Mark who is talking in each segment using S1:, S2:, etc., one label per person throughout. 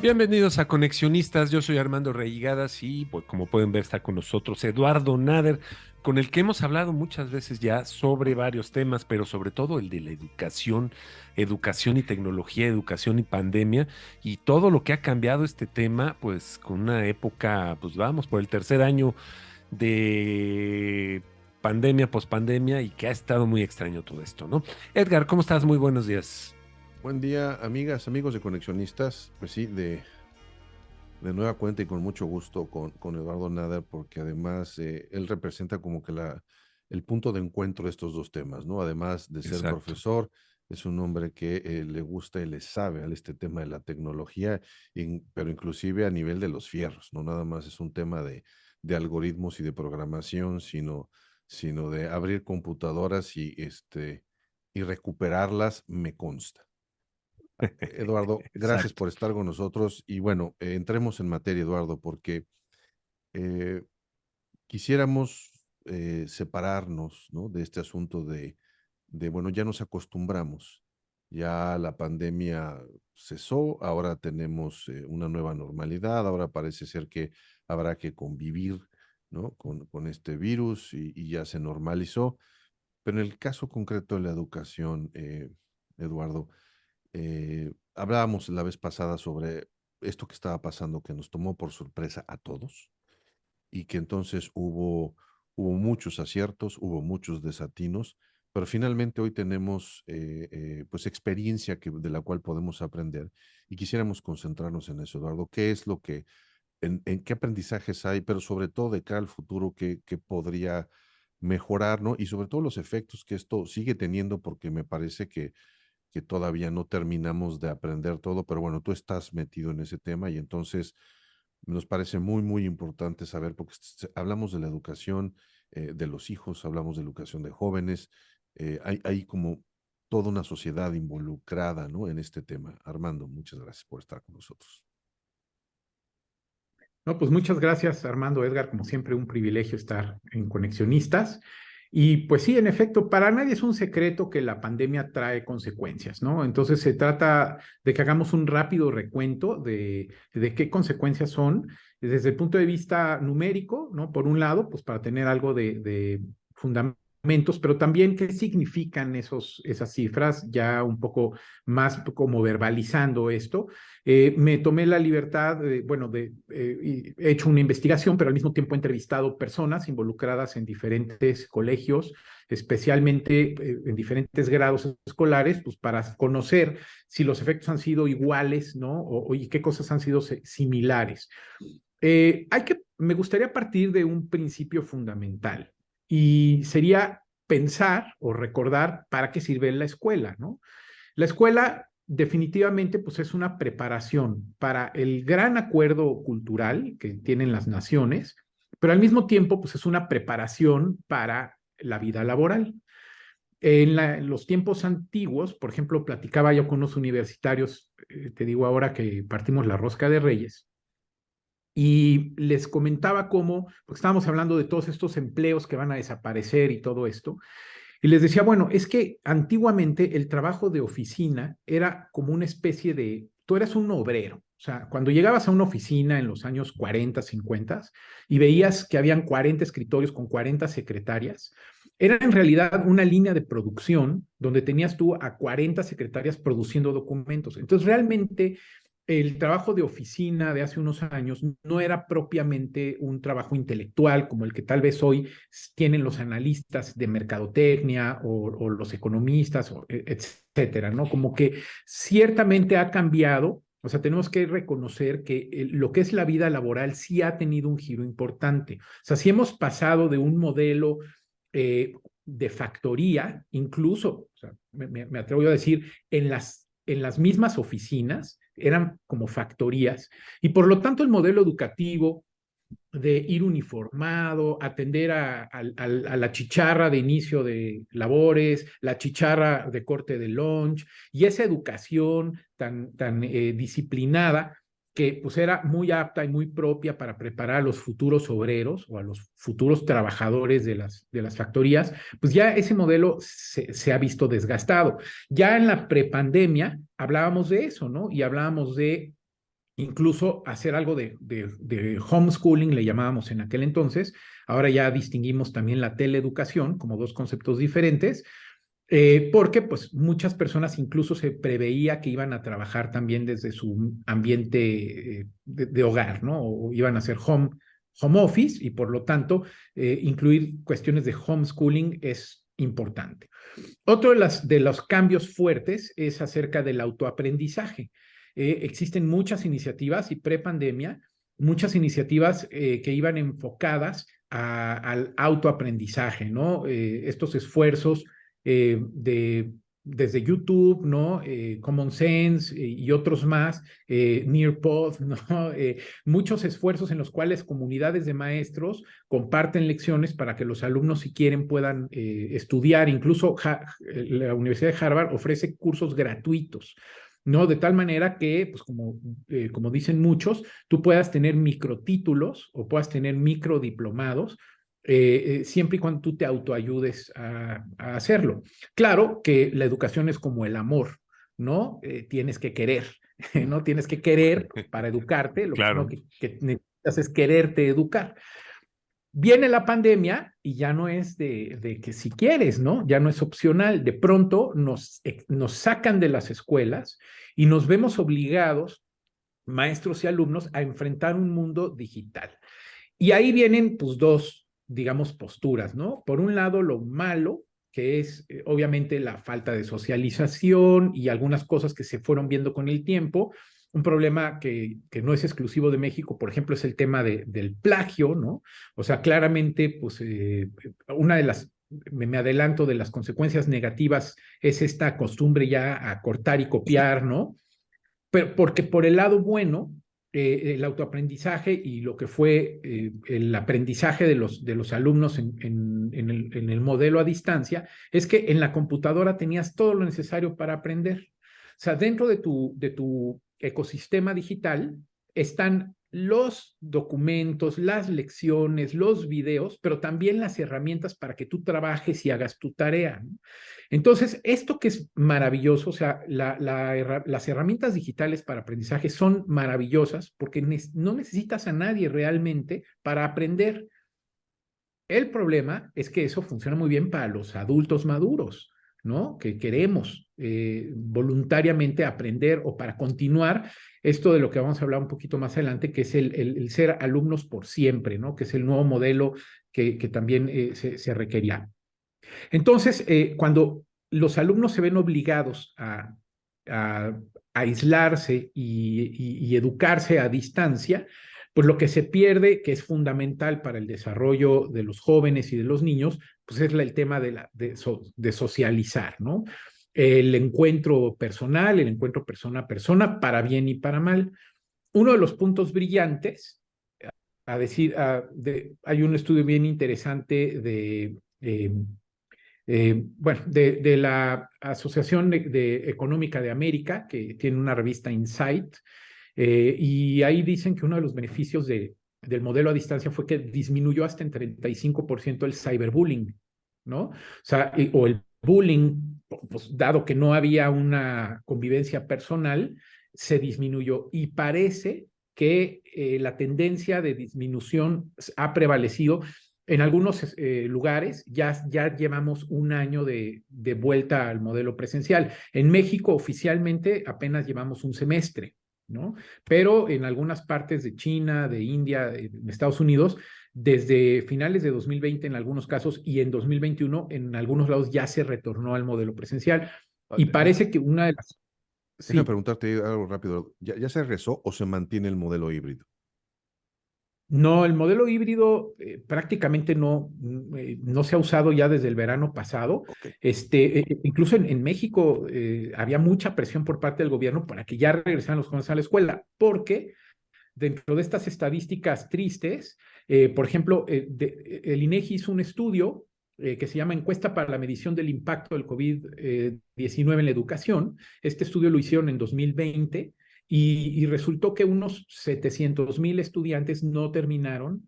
S1: Bienvenidos a Conexionistas, yo soy Armando Reigadas y pues, como pueden ver está con nosotros Eduardo Nader, con el que hemos hablado muchas veces ya sobre varios temas, pero sobre todo el de la educación, educación y tecnología, educación y pandemia y todo lo que ha cambiado este tema, pues con una época, pues vamos por el tercer año de pandemia, pospandemia y que ha estado muy extraño todo esto, ¿no? Edgar, ¿cómo estás? Muy buenos días.
S2: Buen día, amigas, amigos de Conexionistas. Pues sí, de nueva cuenta y con mucho gusto con Eduardo Nader, porque además él representa como que el punto de encuentro de estos dos temas, ¿no? Además de ser
S1: Exacto.
S2: profesor, es un hombre que le gusta y le sabe a este tema de la tecnología, pero inclusive a nivel de los fierros, no nada más es un tema de algoritmos y de programación, sino de abrir computadoras y recuperarlas, me consta. Eduardo, gracias
S1: Exacto.
S2: por estar con nosotros. Y bueno, entremos en materia, Eduardo, porque eh, quisiéramos separarnos, ¿no? De este asunto bueno, ya nos acostumbramos, ya la pandemia cesó, ahora tenemos una nueva normalidad, ahora parece ser que habrá que convivir, ¿no? Con este virus y ya se normalizó. Pero en el caso concreto de la educación, Eduardo, hablábamos la vez pasada sobre esto que estaba pasando, que nos tomó por sorpresa a todos y que entonces hubo muchos aciertos, hubo muchos desatinos, pero finalmente hoy tenemos pues experiencia de la cual podemos aprender y quisiéramos concentrarnos en eso, Eduardo. ¿Qué es lo que, en qué aprendizajes hay, pero sobre todo de cara al futuro, qué podría mejorar, ¿no? Y sobre todo los efectos que esto sigue teniendo, porque me parece que todavía no terminamos de aprender todo, pero bueno, tú estás metido en ese tema y entonces nos parece muy, muy importante saber, porque hablamos de la educación de los hijos, hablamos de la educación de jóvenes, hay como toda una sociedad involucrada, ¿no? En este tema. Armando, muchas gracias por estar con nosotros.
S3: No, pues muchas gracias, Armando, Edgar, como siempre, un privilegio estar en Conexionistas. Y pues sí, en efecto, para nadie es un secreto que la pandemia trae consecuencias, ¿no? Entonces se trata de que hagamos un rápido recuento de qué consecuencias son desde el punto de vista numérico, ¿no? Por un lado, pues para tener algo de fundamentos, pero también qué significan esas cifras, ya un poco más como verbalizando esto. Me tomé la libertad, he hecho una investigación, pero al mismo tiempo he entrevistado personas involucradas en diferentes colegios, especialmente en diferentes grados escolares, pues para conocer si los efectos han sido iguales, ¿no? Y qué cosas han sido similares. Me gustaría partir de un principio fundamental y sería pensar o recordar para qué sirve la escuela, ¿no? La escuela definitivamente pues es una preparación para el gran acuerdo cultural que tienen las naciones, pero al mismo tiempo pues es una preparación para la vida laboral. En los tiempos antiguos, por ejemplo, platicaba yo con unos universitarios, te digo ahora que partimos la rosca de Reyes, y les comentaba cómo, porque estábamos hablando de todos estos empleos que van a desaparecer y todo esto, y les decía, bueno, es que antiguamente el trabajo de oficina era como una especie de, tú eras un obrero. O sea, cuando llegabas a una oficina en los años 40, 50 y veías que habían 40 escritorios con 40 secretarias, era en realidad una línea de producción donde tenías tú a 40 secretarias produciendo documentos. Entonces, realmente el trabajo de oficina de hace unos años no era propiamente un trabajo intelectual como el que tal vez hoy tienen los analistas de mercadotecnia o los economistas, etcétera, ¿no? Como que ciertamente ha cambiado. O sea, tenemos que reconocer que lo que es la vida laboral sí ha tenido un giro importante. O sea, sí hemos pasado de un modelo eh, de factoría, incluso, o sea, me atrevo a decir, en las mismas oficinas, eran como factorías, y por lo tanto el modelo educativo de ir uniformado, atender a la chicharra de inicio de labores, la chicharra de corte de lunch, y esa educación tan disciplinada que pues era muy apta y muy propia para preparar a los futuros obreros o a los futuros trabajadores de las factorías, pues ya ese modelo se ha visto desgastado. Ya en la prepandemia hablábamos de eso, ¿no? Y hablábamos de incluso hacer algo de homeschooling, le llamábamos en aquel entonces. Ahora ya distinguimos también la teleeducación como dos conceptos diferentes, porque pues muchas personas incluso se preveía que iban a trabajar también desde su ambiente de hogar, ¿no? O iban a hacer home office y por lo tanto incluir cuestiones de homeschooling es importante. Otro de los cambios fuertes es acerca del autoaprendizaje. Existen muchas iniciativas y pre-pandemia, muchas iniciativas que iban enfocadas al autoaprendizaje, ¿no? Estos esfuerzos desde YouTube, ¿no? Common Sense y otros más, Nearpod, ¿no? Muchos esfuerzos en los cuales comunidades de maestros comparten lecciones para que los alumnos, si quieren, puedan estudiar. Incluso la Universidad de Harvard ofrece cursos gratuitos, ¿no? De tal manera que, pues como dicen muchos, tú puedas tener microtítulos o puedas tener microdiplomados, siempre y cuando tú te autoayudes a hacerlo. Claro que la educación es como el amor, ¿no? Tienes que querer, ¿no? Tienes que querer para educarte, lo
S1: Claro.
S3: que necesitas es quererte educar. Viene la pandemia y ya no es de que si quieres, ¿no? Ya no es opcional. De pronto nos sacan de las escuelas y nos vemos obligados, maestros y alumnos, a enfrentar un mundo digital. Y ahí vienen, pues, dos, digamos, posturas, ¿no? Por un lado, lo malo, que es obviamente la falta de socialización y algunas cosas que se fueron viendo con el tiempo. Un problema que no es exclusivo de México, por ejemplo, es el tema del plagio, ¿no? O sea, claramente, pues, una de las, me adelanto, de las consecuencias negativas es esta costumbre ya a cortar y copiar, ¿no? Pero porque por el lado bueno, el autoaprendizaje y lo que fue el aprendizaje de los alumnos en el modelo a distancia, es que en la computadora tenías todo lo necesario para aprender. O sea, dentro de tu ecosistema digital están los documentos, las lecciones, los videos, pero también las herramientas para que tú trabajes y hagas tu tarea, ¿no? Entonces, esto que es maravilloso, o sea, las herramientas digitales para aprendizaje son maravillosas porque no necesitas a nadie realmente para aprender. El problema es que eso funciona muy bien para los adultos maduros, ¿no? Que queremos voluntariamente aprender o para continuar esto de lo que vamos a hablar un poquito más adelante, que es el ser alumnos por siempre, ¿no? Que es el nuevo modelo que también se requería. Entonces, cuando los alumnos se ven obligados a aislarse y educarse a distancia, pues lo que se pierde, que es fundamental para el desarrollo de los jóvenes y de los niños, pues es el tema de socializar, ¿no? El encuentro personal, el encuentro persona a persona, para bien y para mal. Uno de los puntos brillantes, hay un estudio bien interesante bueno, de la Asociación Económica de América, que tiene una revista Insight, y ahí dicen que uno de los beneficios del modelo a distancia fue que disminuyó hasta en 35% el cyberbullying, ¿no? O sea, o el bullying, pues, dado que no había una convivencia personal, se disminuyó y parece que la tendencia de disminución ha prevalecido. En algunos lugares ya llevamos un año de vuelta al modelo presencial. En México oficialmente apenas llevamos un semestre, ¿no? Pero en algunas partes de China, de India, de Estados Unidos, desde finales de 2020 en algunos casos y en 2021 en algunos lados ya se retornó al modelo presencial. Y parece que una de las...
S2: Déjame
S3: Sí.
S2: preguntarte algo rápido. ¿Ya se rezó o se mantiene el modelo híbrido?
S3: No, el modelo híbrido prácticamente no se ha usado ya desde el verano pasado.
S2: Ok.
S3: Incluso en México había mucha presión por parte del gobierno para que ya regresaran los jóvenes a la escuela, porque dentro de estas estadísticas tristes, por ejemplo, el INEGI hizo un estudio que se llama Encuesta para la medición del impacto del COVID-19 en la educación. Este estudio lo hicieron en 2020 y resultó que unos 700,000 estudiantes no terminaron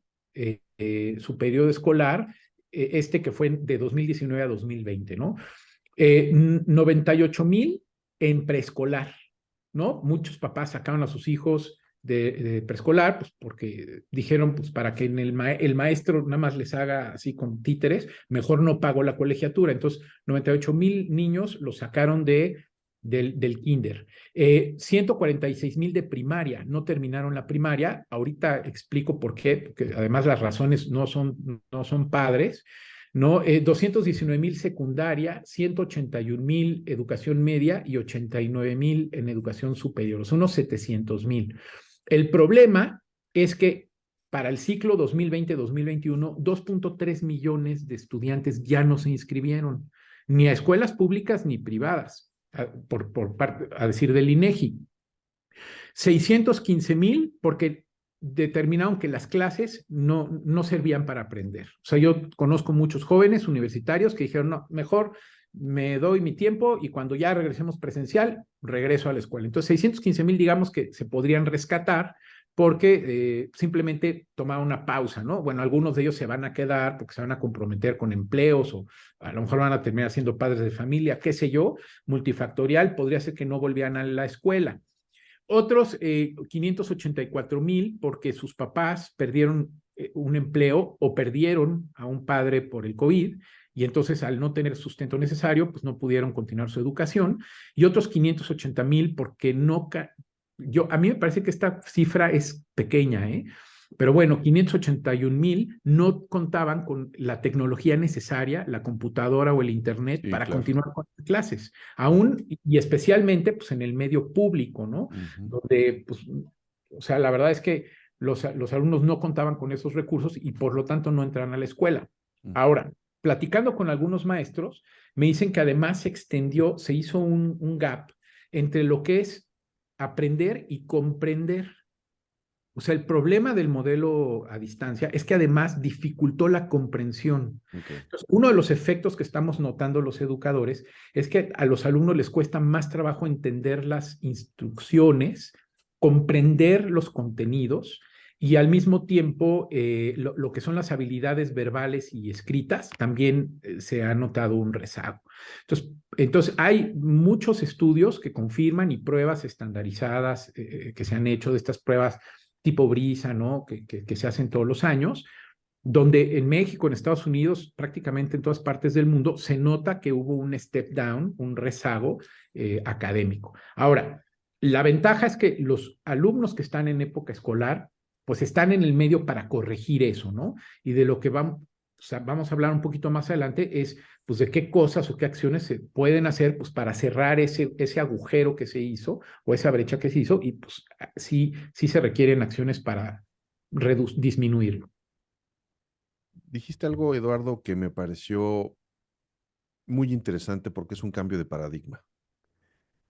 S3: su periodo escolar, que fue de 2019 a 2020, ¿no? 98,000 en preescolar, ¿no? Muchos papás sacaron a sus hijos de preescolar, pues porque dijeron, pues para que en el maestro nada más les haga así con títeres, mejor no pago la colegiatura. Entonces, 98,000 niños los sacaron del kinder. 146,000 de primaria, no terminaron la primaria. Ahorita explico por qué, porque además las razones no son padres. ¿No? 219,000 secundaria, 181,000 educación media y 89,000 en educación superior, son unos 700,000. El problema es que para el ciclo 2020-2021, 2.3 millones de estudiantes ya no se inscribieron, ni a escuelas públicas ni privadas, a decir del INEGI. 615,000 porque determinaron que las clases no servían para aprender. O sea, yo conozco muchos jóvenes universitarios que dijeron, no, mejor me doy mi tiempo y cuando ya regresemos presencial, regreso a la escuela. Entonces, 615,000 digamos que se podrían rescatar porque simplemente tomaron una pausa, ¿no? Bueno, algunos de ellos se van a quedar porque se van a comprometer con empleos o a lo mejor van a terminar siendo padres de familia, qué sé yo, multifactorial, podría ser que no volvieran a la escuela. Otros 584,000 porque sus papás perdieron un empleo o perdieron a un padre por el COVID y entonces al no tener sustento necesario, pues no pudieron continuar su educación. Y otros 580,000 porque no... a mí me parece que esta cifra es pequeña, ¿eh? Pero bueno, 581,000 no contaban con la tecnología necesaria, la computadora o el internet
S2: Sí,
S3: para
S2: claro.
S3: continuar con las clases, aún y especialmente pues en el medio público, ¿no? Donde, pues, o sea, la verdad es que los alumnos no contaban con esos recursos y por lo tanto no entran a la escuela. Ahora, platicando con algunos maestros, me dicen que además se hizo un gap entre lo que es aprender y comprender. O sea, el problema del modelo a distancia es que además dificultó la comprensión.
S2: Okay.
S3: Entonces, uno de los efectos que estamos notando los educadores es que a los alumnos les cuesta más trabajo entender las instrucciones, comprender los contenidos y al mismo tiempo lo que son las habilidades verbales y escritas también se ha notado un rezago. Entonces, hay muchos estudios que confirman y pruebas estandarizadas que se han hecho de estas pruebas tipo Brisa, ¿no? Que se hacen todos los años, donde en México, en Estados Unidos, prácticamente en todas partes del mundo, se nota que hubo un step down, un rezago académico. Ahora, la ventaja es que los alumnos que están en época escolar, pues están en el medio para corregir eso, ¿no? Y de lo que vamos a hablar un poquito más adelante es, pues, de qué cosas o qué acciones se pueden hacer, pues, para cerrar ese agujero que se hizo o esa brecha que se hizo y, pues, sí se requieren acciones para disminuirlo.
S2: Dijiste algo, Eduardo, que me pareció muy interesante porque es un cambio de paradigma.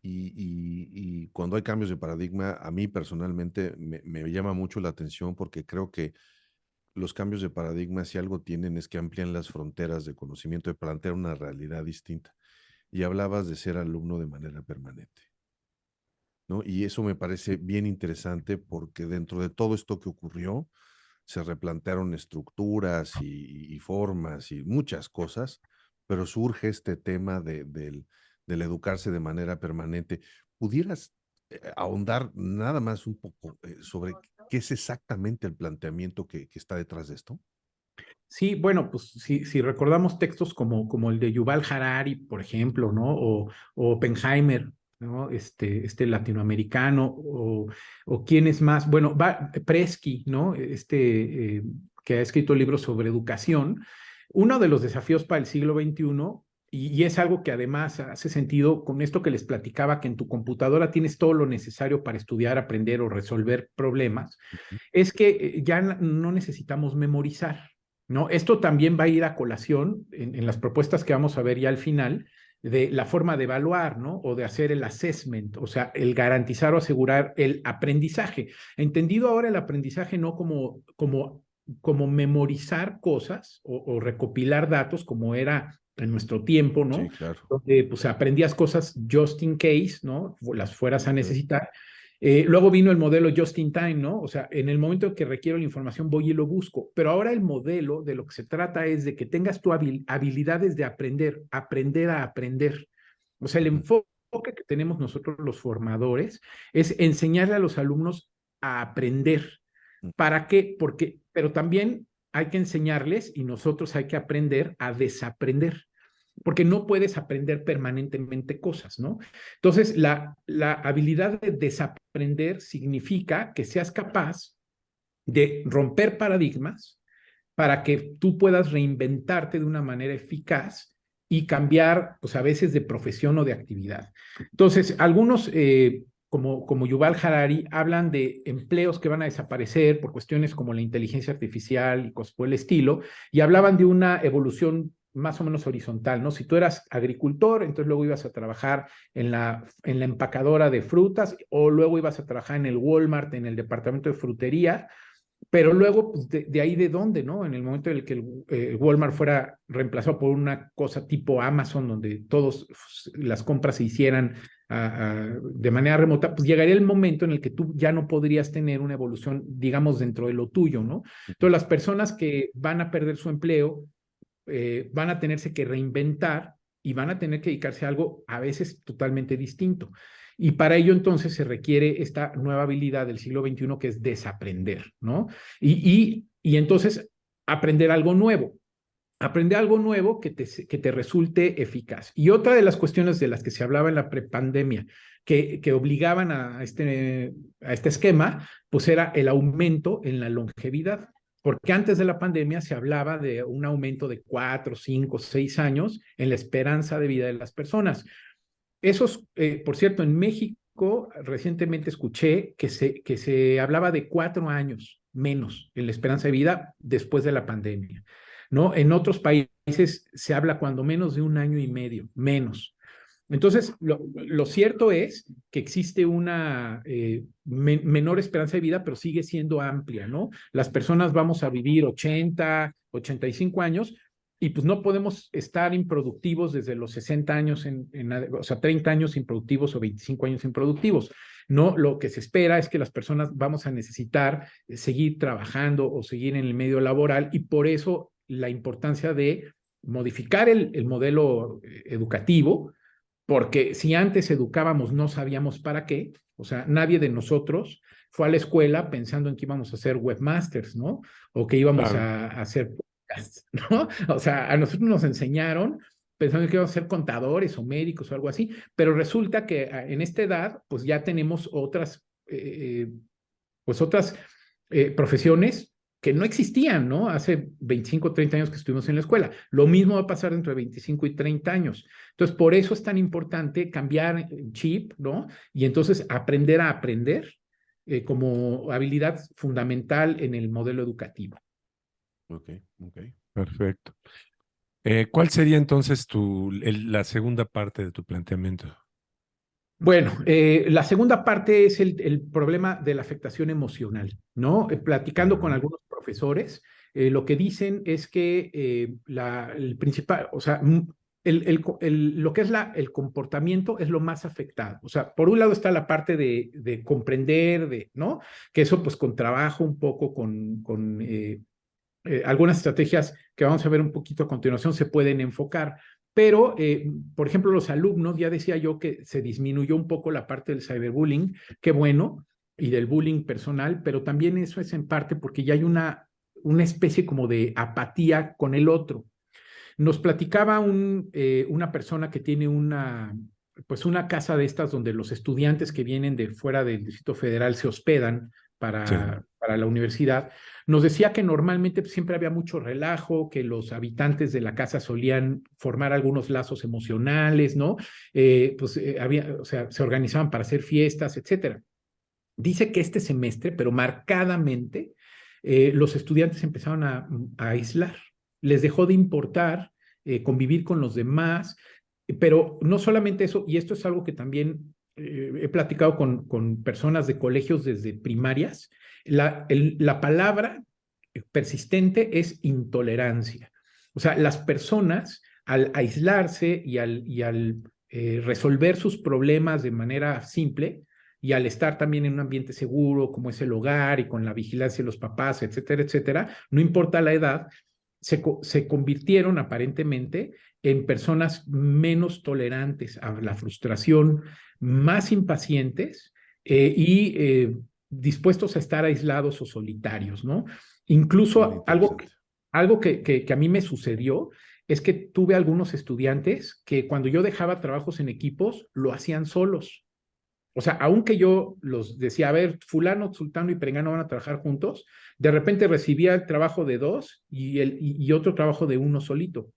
S2: Y cuando hay cambios de paradigma, a mí personalmente me llama mucho la atención porque creo que los cambios de paradigma, si algo tienen, es que amplían las fronteras de conocimiento, de plantear una realidad distinta. Y hablabas de ser alumno de manera permanente, ¿no? Y eso me parece bien interesante porque dentro de todo esto que ocurrió, se replantearon estructuras y formas y muchas cosas, pero surge este tema del educarse de manera permanente. ¿Pudieras ahondar nada más un poco sobre qué es exactamente el planteamiento que está detrás de esto?
S3: Sí, bueno, pues si recordamos textos como el de Yuval Harari, por ejemplo, ¿no? O Oppenheimer, ¿no? Este latinoamericano, o quién es más, bueno, Presky, ¿no? Que ha escrito libros sobre educación. Uno de los desafíos para el siglo XXI, y es algo que además hace sentido con esto que les platicaba, que en tu computadora tienes todo lo necesario para estudiar, aprender o resolver problemas, es que ya no necesitamos memorizar. ¿No? Esto también va a ir a colación en las propuestas que vamos a ver ya al final de la forma de evaluar, ¿no? O de hacer el assessment, o sea, el garantizar o asegurar el aprendizaje. Entendido ahora el aprendizaje no como memorizar cosas o recopilar datos como era en nuestro tiempo, ¿no?
S2: Sí, claro.
S3: Donde pues aprendías cosas just in case, ¿no? Las fueras a
S2: Ok.
S3: necesitar. Luego vino el modelo just in time, ¿no? O sea, en el momento que requiero la información voy y lo busco, pero ahora el modelo de lo que se trata es de que tengas tu habilidades de aprender a aprender. O sea, el enfoque que tenemos nosotros los formadores es enseñarle a los alumnos a aprender. ¿Para qué? Porque, pero también hay que enseñarles y nosotros hay que aprender a desaprender, porque no puedes aprender permanentemente cosas, ¿no? Entonces, la habilidad de desaprender significa que seas capaz de romper paradigmas para que tú puedas reinventarte de una manera eficaz y cambiar, pues a veces de profesión o de actividad. Entonces, algunos, como Yuval Harari, hablan de empleos que van a desaparecer por cuestiones como la inteligencia artificial y cosas por el estilo, y hablaban de una evolución más o menos horizontal, ¿no? Si tú eras agricultor, entonces luego ibas a trabajar en la empacadora de frutas o luego ibas a trabajar en el Walmart, en el departamento de frutería, pero luego, pues de ahí de dónde, ¿no? En el momento en el que el Walmart fuera reemplazado por una cosa tipo Amazon, donde todas las compras se hicieran de manera remota, pues llegaría el momento en el que tú ya no podrías tener una evolución, digamos, dentro de lo tuyo, ¿no? Entonces, las personas que van a perder su empleo van a tenerse que reinventar y van a tener que dedicarse a algo a veces totalmente distinto. Y para ello entonces se requiere esta nueva habilidad del siglo XXI que es desaprender, ¿no? Y entonces aprender algo nuevo. Aprender algo nuevo que te resulte eficaz. Y otra de las cuestiones de las que se hablaba en la prepandemia, que obligaban a este esquema, pues era el aumento en la longevidad. Porque antes de la pandemia se hablaba de un aumento de 4, 5, 6 años en la esperanza de vida de las personas. Esos, por cierto, en México recientemente escuché que se hablaba de 4 años menos en la esperanza de vida después de la pandemia, ¿no? En otros países se habla cuando menos de 1 año y medio, menos. Entonces, lo cierto es que existe una menor esperanza de vida, pero sigue siendo amplia, ¿no? Las personas vamos a vivir 80, 85 años y pues no podemos estar improductivos desde los 60 años, o sea, 30 años improductivos o 25 años improductivos. No, lo que se espera es que las personas vamos a necesitar seguir trabajando o seguir en el medio laboral y por eso la importancia de modificar el modelo educativo, porque si antes educábamos no sabíamos para qué, o sea, nadie de nosotros fue a la escuela pensando en que íbamos a ser webmasters, ¿no? O que íbamos
S1: Claro.
S3: a hacer podcasts, ¿no? O sea, a nosotros nos enseñaron pensando que íbamos a ser contadores o médicos o algo así, pero resulta que en esta edad, pues ya tenemos otras profesiones que no existían, ¿no? Hace 25, 30 años que estuvimos en la escuela. Lo mismo va a pasar dentro de 25 y 30 años. Entonces, por eso es tan importante cambiar el chip, ¿no? Y entonces aprender a aprender como habilidad fundamental en el modelo educativo.
S2: Ok, ok.
S1: Perfecto. ¿Cuál sería entonces la segunda parte de tu planteamiento?
S3: Bueno, la segunda parte es el problema de la afectación emocional, ¿no? Platicando con
S1: Ajá.
S3: algunos profesores, lo que dicen es que el principal, o sea, lo que es el comportamiento es lo más afectado. O sea, por un lado está la parte de comprender, ¿no? Que eso pues con trabajo un poco, con algunas estrategias que vamos a ver un poquito a continuación se pueden enfocar. Pero, por ejemplo, los alumnos, ya decía yo que se disminuyó un poco la parte del cyberbullying, qué bueno, y del bullying personal, pero también eso es en parte porque ya hay una especie como de apatía con el otro. Nos platicaba una persona que tiene pues una casa de estas donde los estudiantes que vienen de fuera del Distrito Federal se hospedan
S1: Sí,
S3: para la universidad. Nos decía que normalmente siempre había mucho relajo, que los habitantes de la casa solían formar algunos lazos emocionales, ¿no? O sea, se organizaban para hacer fiestas, etcétera. Dice que este semestre, pero marcadamente, los estudiantes empezaron a aislar. Les dejó de importar convivir con los demás, pero no solamente eso, y esto es algo que también he platicado con personas de colegios desde primarias, la palabra persistente es intolerancia. O sea, las personas al aislarse y al resolver sus problemas de manera simple, y al estar también en un ambiente seguro, como es el hogar y con la vigilancia de los papás, etcétera, etcétera, no importa la edad, se convirtieron aparentemente en personas menos tolerantes a la frustración, más impacientes dispuestos a estar aislados o solitarios, ¿no?
S2: Bien
S3: Incluso
S2: interesante.
S3: algo que a mí me sucedió es que tuve algunos estudiantes que cuando yo dejaba trabajos en equipos, lo hacían solos. O sea, aunque yo los decía, a ver, fulano, sultano y perengano van a trabajar juntos, de repente recibía el trabajo de dos y otro trabajo de uno solito.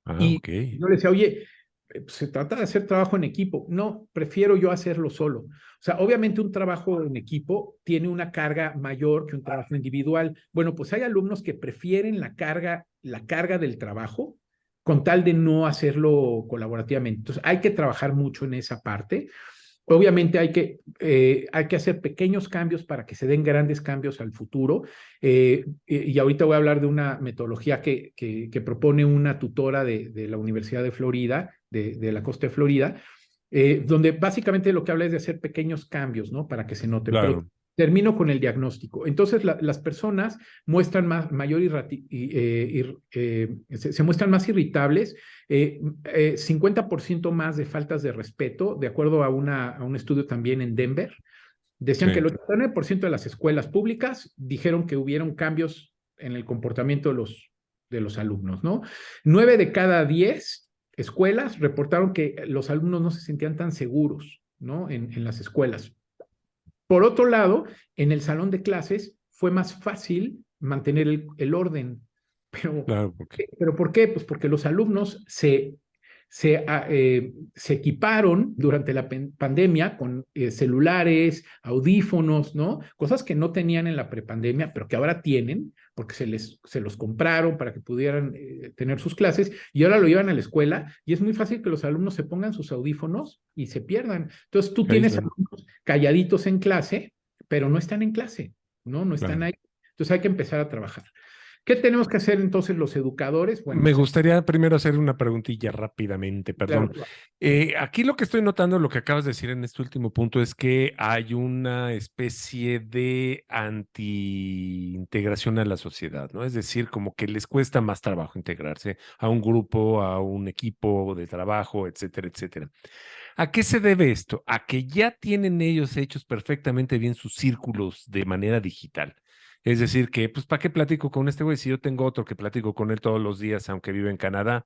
S1: Ah,
S3: Y
S1: ok.
S3: yo le decía, oye, pues, se trata de hacer trabajo en equipo. No, prefiero yo hacerlo solo. O sea, obviamente un trabajo en equipo tiene una carga mayor que un trabajo individual. Bueno, pues hay alumnos que prefieren la carga del trabajo con tal de no hacerlo colaborativamente. Entonces, hay que trabajar mucho en esa parte. Obviamente hay que hacer pequeños cambios para que se den grandes cambios al futuro. Y ahorita voy a hablar de una metodología que propone una tutora de la Universidad de Florida, de la costa de Florida, donde básicamente lo que habla es de hacer pequeños cambios, ¿no? Para que se noten. Pero
S1: Claro,
S3: termino con el diagnóstico. Entonces, las personas muestran se muestran más irritables, 50% más de faltas de respeto, de acuerdo a un estudio también en Denver. Decían que
S1: sí,
S3: el 89% de las escuelas públicas dijeron que hubieron cambios en el comportamiento de los alumnos, ¿no? 9 de cada 10 escuelas reportaron que los alumnos no se sentían tan seguros, ¿no? En las escuelas. Por otro lado, en el salón de clases fue más fácil mantener el orden. Pero,
S1: claro, porque,
S3: ¿Pero por qué? Pues porque los alumnos se equiparon durante la pandemia con celulares, audífonos, ¿no? Cosas que no tenían en la prepandemia, pero que ahora tienen, porque se los compraron para que pudieran tener sus clases y ahora lo llevan a la escuela y es muy fácil que los alumnos se pongan sus audífonos y se pierdan. Entonces tú
S1: se
S3: tienes
S1: aíslan,
S3: alumnos calladitos en clase, pero no están en clase, ¿no? No están
S1: claro.
S3: ahí. Entonces hay que empezar a trabajar. ¿Qué tenemos que hacer entonces los educadores? Bueno,
S1: Me
S3: pues
S1: gustaría primero hacer una preguntita rápidamente,
S3: claro,
S1: perdón. Aquí lo que estoy notando, lo que acabas de decir en este último punto, es que hay una especie de anti-integración a la sociedad, ¿no? Es decir, como que les cuesta más trabajo integrarse a un grupo, a un equipo de trabajo, etcétera, etcétera. ¿A qué se debe esto? A que ya tienen ellos hechos perfectamente bien sus círculos de manera digital. Es decir, que, pues, ¿para qué platico con este güey si yo tengo otro que platico con él todos los días, aunque vive en Canadá?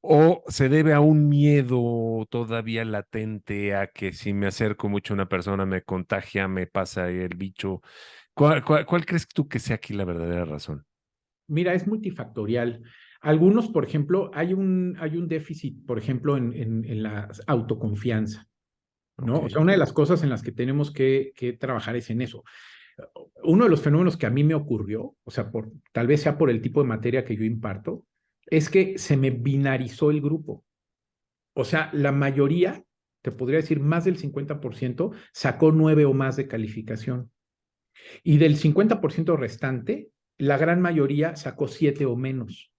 S1: ¿O se debe a un miedo todavía latente a que si me acerco mucho a una persona me contagia, me pasa el bicho? ¿Cuál crees tú que sea aquí la verdadera razón?
S3: mira, es multifactorial. Algunos, por ejemplo, hay un déficit, por ejemplo, en la autoconfianza, ¿no?
S1: Ok,
S3: O sea, una de las cosas en las que tenemos que trabajar es en eso. Uno de los fenómenos que a mí me ocurrió, o sea, tal vez sea por el tipo de materia que yo imparto, es que se me binarizó el grupo. O sea, la mayoría, te podría decir más del 50%, sacó 9 o más de calificación. Y del 50% restante, la gran mayoría sacó 7 o menos.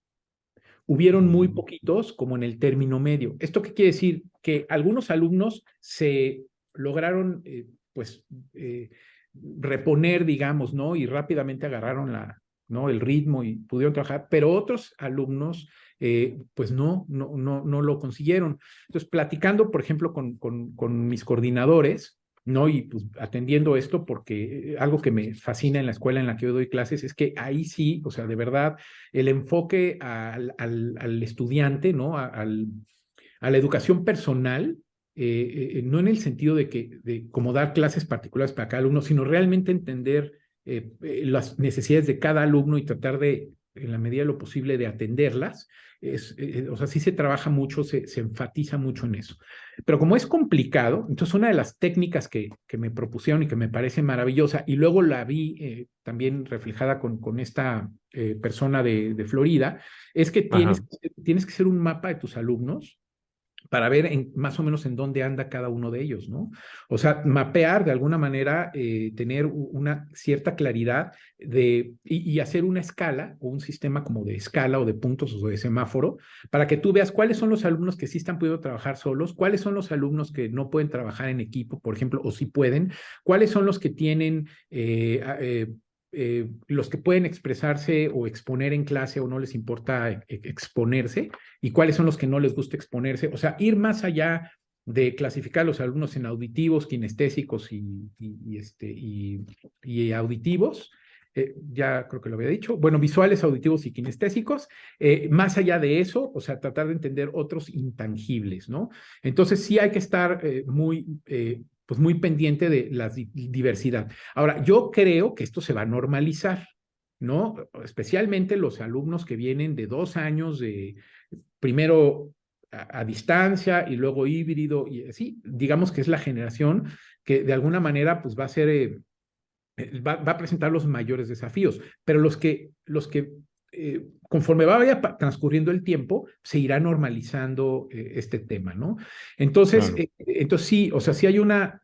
S3: Hubieron muy
S1: mm,
S3: poquitos como en el término medio. ¿Esto qué quiere decir? Que algunos alumnos se lograron, pues, reponer, digamos, ¿no? Y rápidamente agarraron ¿no? El ritmo y pudieron trabajar, pero otros alumnos, pues no lo consiguieron. Entonces, platicando, por ejemplo, con mis coordinadores, ¿no? Y pues atendiendo esto, porque algo que me fascina en la escuela en la que yo doy clases es que ahí sí, o sea, de verdad, el enfoque al estudiante, ¿no? A la educación personal, no en el sentido de como dar clases particulares para cada alumno, sino realmente entender las necesidades de cada alumno y tratar de, en la medida de lo posible, de atenderlas. O sea, sí se trabaja mucho, se enfatiza mucho en eso. Pero como es complicado, entonces una de las técnicas que me propusieron y que me parece maravillosa, y luego la vi también reflejada con esta persona de Florida, es que
S1: ajá,
S3: tienes que hacer un mapa de tus alumnos para ver más o menos en dónde anda cada uno de ellos, ¿no? O sea, mapear de alguna manera, tener una cierta claridad y hacer una escala o un sistema como de escala o de puntos o de semáforo para que tú veas cuáles son los alumnos que sí están pudiendo trabajar solos, cuáles son los alumnos que no pueden trabajar en equipo, por ejemplo, o sí pueden, cuáles son los que tienen los que pueden expresarse o exponer en clase o no les importa exponerse y cuáles son los que no les gusta exponerse. O sea, ir más allá de clasificar a los alumnos en auditivos, kinestésicos y auditivos. Ya creo que lo había dicho, bueno, visuales, auditivos y kinestésicos. Más allá de eso, o sea, tratar de entender otros intangibles, ¿no? Entonces sí hay que estar pues muy pendiente de la diversidad. Ahora, yo creo que esto se va a normalizar, ¿no? Especialmente los alumnos que vienen de 2 años de primero a distancia y luego híbrido y así, digamos que es la generación que de alguna manera pues va a ser va a presentar los mayores desafíos, pero conforme vaya transcurriendo el tiempo, se irá normalizando este tema, ¿no? Entonces,
S1: Claro.
S3: entonces sí, o sea, sí hay una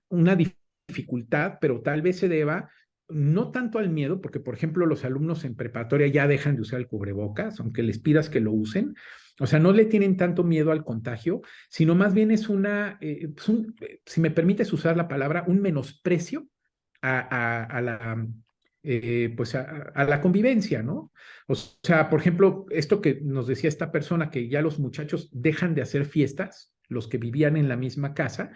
S3: dificultad, pero tal vez se deba no tanto al miedo, porque por ejemplo los alumnos en preparatoria ya dejan de usar el cubrebocas, aunque les pidas que lo usen, o sea, no le tienen tanto miedo al contagio, sino más bien es si me permites usar la palabra, un menosprecio a la, pues a la convivencia, ¿no? O sea, por ejemplo, esto que nos decía esta persona, que ya los muchachos dejan de hacer fiestas, los que vivían en la misma casa,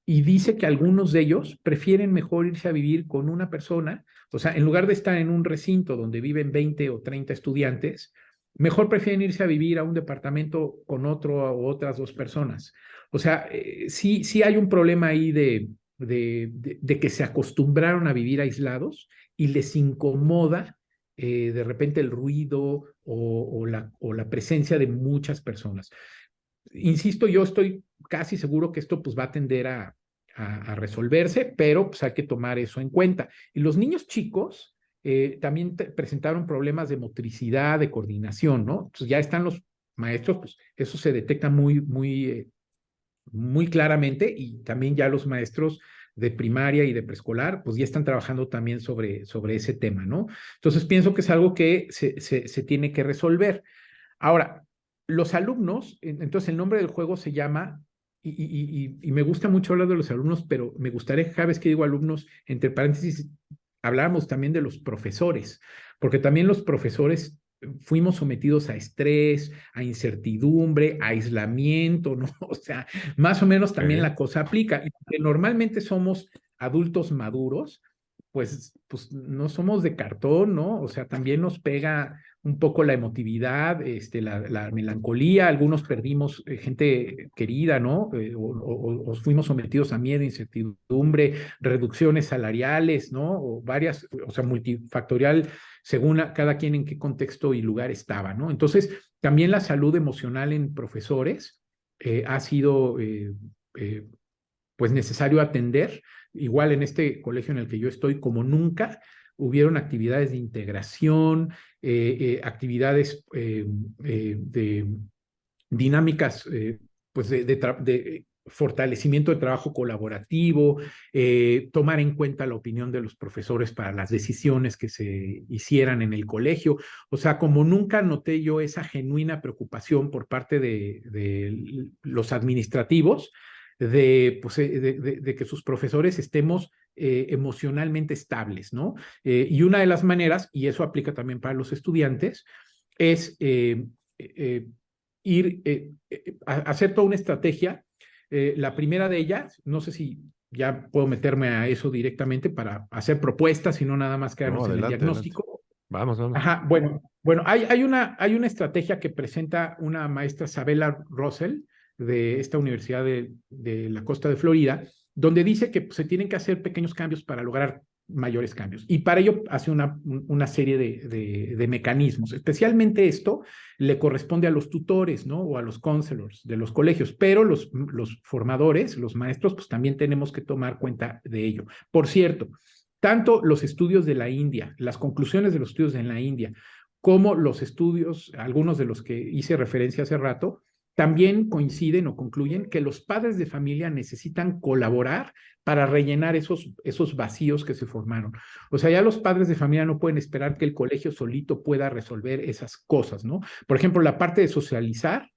S3: y dice que algunos de ellos prefieren mejor irse a vivir con una persona, o sea, en lugar de estar en un recinto donde viven 20 o 30 estudiantes, mejor prefieren irse a vivir a un departamento con otro o otras 2 personas. O sea, sí hay un problema ahí de que se acostumbraron a vivir aislados y les incomoda de repente el ruido o la presencia de muchas personas. Insisto, yo estoy casi seguro que esto pues va a tender a resolverse, pero pues hay que tomar eso en cuenta. Y los niños chicos también presentaron problemas de motricidad, de coordinación, ¿no? Entonces ya están los maestros, pues eso se detecta muy claramente, y también ya los maestros de primaria y de preescolar, pues ya están trabajando también sobre ese tema, ¿no? Entonces pienso que es algo que se tiene que resolver. Ahora, los alumnos, entonces el nombre del juego se llama, y me gusta mucho hablar de los alumnos, pero me gustaría, cada vez que digo alumnos, entre paréntesis, habláramos también de los profesores, porque también los profesores fuimos sometidos a estrés, a incertidumbre, a aislamiento, ¿no? O sea, más o menos también
S1: Ok.
S3: la cosa aplica. Y porque normalmente somos adultos maduros, pues no somos de cartón, ¿no? O sea, también nos pega un poco la emotividad, la melancolía, algunos perdimos gente querida, ¿no? O fuimos sometidos a miedo, incertidumbre, reducciones salariales, ¿no? O varias, o sea, multifactorial, según cada quien en qué contexto y lugar estaba, ¿no? Entonces, también la salud emocional en profesores ha sido, pues, necesario atender. Igual en este colegio en el que yo estoy, como nunca, hubieron actividades de integración, actividades de dinámicas, pues de fortalecimiento de trabajo colaborativo, tomar en cuenta la opinión de los profesores para las decisiones que se hicieran en el colegio. O sea, como nunca noté yo esa genuina preocupación por parte de los administrativos pues, de que sus profesores estemos emocionalmente estables, ¿no? Y una de las maneras, y eso aplica también para los estudiantes, es eh, hacer toda una estrategia. La primera de ellas, no sé si ya puedo meterme a eso directamente para hacer propuestas y no nada más
S2: No,
S3: quedarnos en el
S2: adelante, adelante.
S3: diagnóstico.
S1: Vamos, vamos.
S3: Ajá, bueno, hay una estrategia que presenta una maestra, Sabela Russell, de esta universidad de la costa de Florida, donde dice que se tienen que hacer pequeños cambios para lograr mayores cambios. Y para ello hace una serie de mecanismos. Especialmente esto le corresponde a los tutores, ¿no? O a los counselors de los colegios, pero los formadores, los maestros, pues también tenemos que tomar cuenta de ello. Por cierto, tanto los estudios de la India, las conclusiones de los estudios en la India, como los estudios, algunos de los que hice referencia hace rato, también coinciden o concluyen que los padres de familia necesitan colaborar para rellenar esos vacíos que se formaron. O sea, ya los padres de familia no pueden esperar que el colegio solito pueda resolver esas cosas, ¿no? Por ejemplo, la parte de socializar,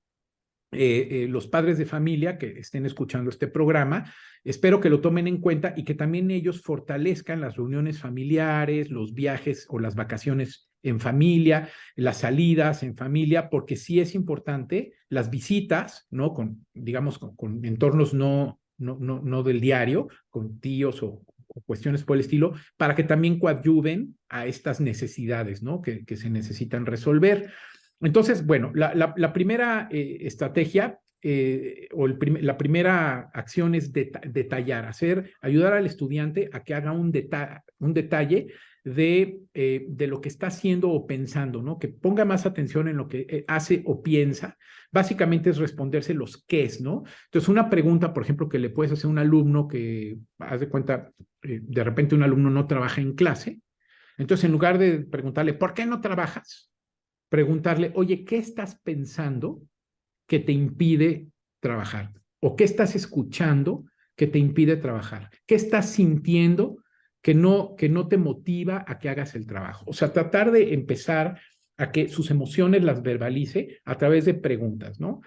S3: los padres de familia que estén escuchando este programa, espero que lo tomen en cuenta y que también ellos fortalezcan las reuniones familiares, los viajes o las vacaciones en familia, las salidas en familia, porque sí es importante las visitas, ¿no? Digamos, con entornos no del diario, con tíos o cuestiones por el estilo, para que también coadyuven a estas necesidades, ¿no? Que se necesitan resolver. Entonces, bueno, la primera estrategia la primera acción es detallar, ayudar al estudiante a que haga un detalle de lo que está haciendo o pensando, ¿no? Que ponga más atención en lo que hace o piensa. Básicamente es responderse los qués, ¿no? Entonces, una pregunta, por ejemplo, que le puedes hacer a un alumno que, haz de cuenta, de repente un alumno no trabaja en clase. Entonces, en lugar de preguntarle, ¿por qué no trabajas? Preguntarle, oye, ¿qué estás pensando que te impide trabajar? ¿O qué estás escuchando que te impide trabajar? ¿Qué estás sintiendo que no te motiva a que hagas el trabajo? O sea, tratar de empezar a que sus emociones las verbalice a través de preguntas, ¿no?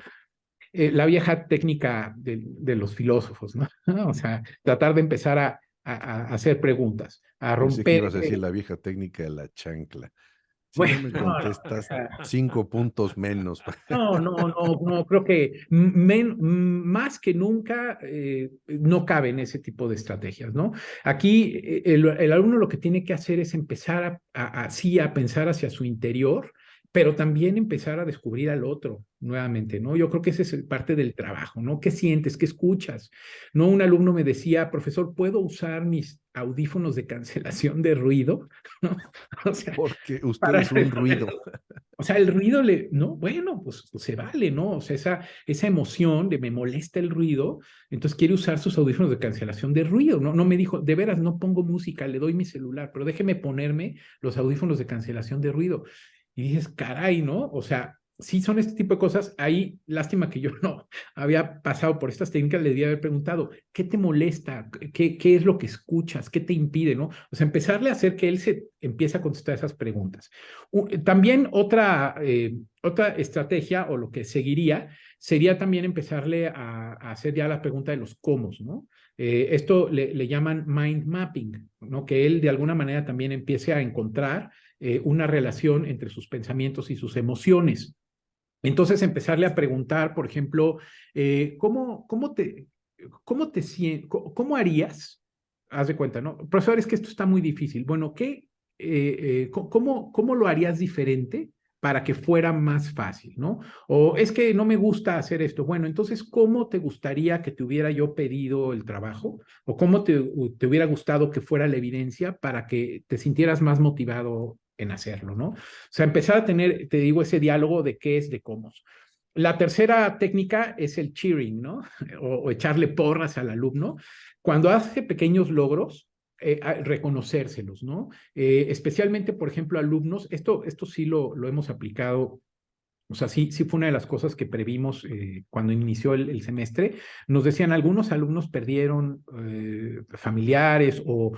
S3: La vieja técnica de los filósofos, ¿no? O sea, tratar de empezar a hacer preguntas, a
S2: Pensé que
S3: romper.
S2: ibas a decir la vieja técnica de la chancla. Si
S3: Bueno,
S2: no me
S3: no, no, o
S2: contestas,
S3: sea,
S2: 5 puntos menos.
S3: no, creo que más que nunca no caben ese tipo de estrategias, ¿no? Aquí el alumno lo que tiene que hacer es empezar sí, a pensar hacia su interior, pero también empezar a descubrir al otro nuevamente, ¿no? Yo creo que ese es parte del trabajo, ¿no? ¿Qué sientes? ¿Qué escuchas? ¿No? Un alumno me decía, profesor, ¿puedo usar mis audífonos de cancelación de ruido? ¿No? O sea,
S2: Porque usted
S3: para
S2: es un ruido.
S3: o sea, el ruido no, bueno, pues se vale, ¿no? O sea, esa emoción de me molesta el ruido, entonces quiere usar sus audífonos de cancelación de ruido, ¿no? No me dijo, de veras, no pongo música, le doy mi celular, pero déjeme ponerme los audífonos de cancelación de ruido. Y dices, caray, ¿no? O sea, sí son este tipo de cosas. Ahí, lástima que yo no había pasado por estas técnicas, le debía haber preguntado, ¿qué te molesta? ¿Qué es lo que escuchas? ¿Qué te impide, no? O sea, empezarle a hacer que él se empiece a contestar esas preguntas. También otra estrategia o lo que seguiría sería también empezarle a hacer ya la pregunta de los cómo, ¿no? Esto le llaman mind mapping, ¿no? Que él de alguna manera también empiece a encontrar una relación entre sus pensamientos y sus emociones. Entonces, empezarle a preguntar, por ejemplo, ¿cómo harías? Haz de cuenta, ¿no? Profesor, es que esto está muy difícil. Bueno, ¿cómo lo harías diferente para que fuera más fácil, ¿no? O es que no me gusta hacer esto. Bueno, entonces, ¿cómo te gustaría que te hubiera yo pedido el trabajo? ¿O cómo te hubiera gustado que fuera la evidencia para que te sintieras más motivado en hacerlo, ¿no? O sea, empezar a tener, te digo, ese diálogo de qué es, de cómo. La tercera técnica es el cheering, ¿no? O echarle porras al alumno. Cuando hace pequeños logros, reconocérselos, ¿no? Especialmente, por ejemplo, alumnos, esto sí lo hemos aplicado. O sea, sí fue una de las cosas que previmos cuando inició el semestre. Nos decían, algunos alumnos perdieron familiares o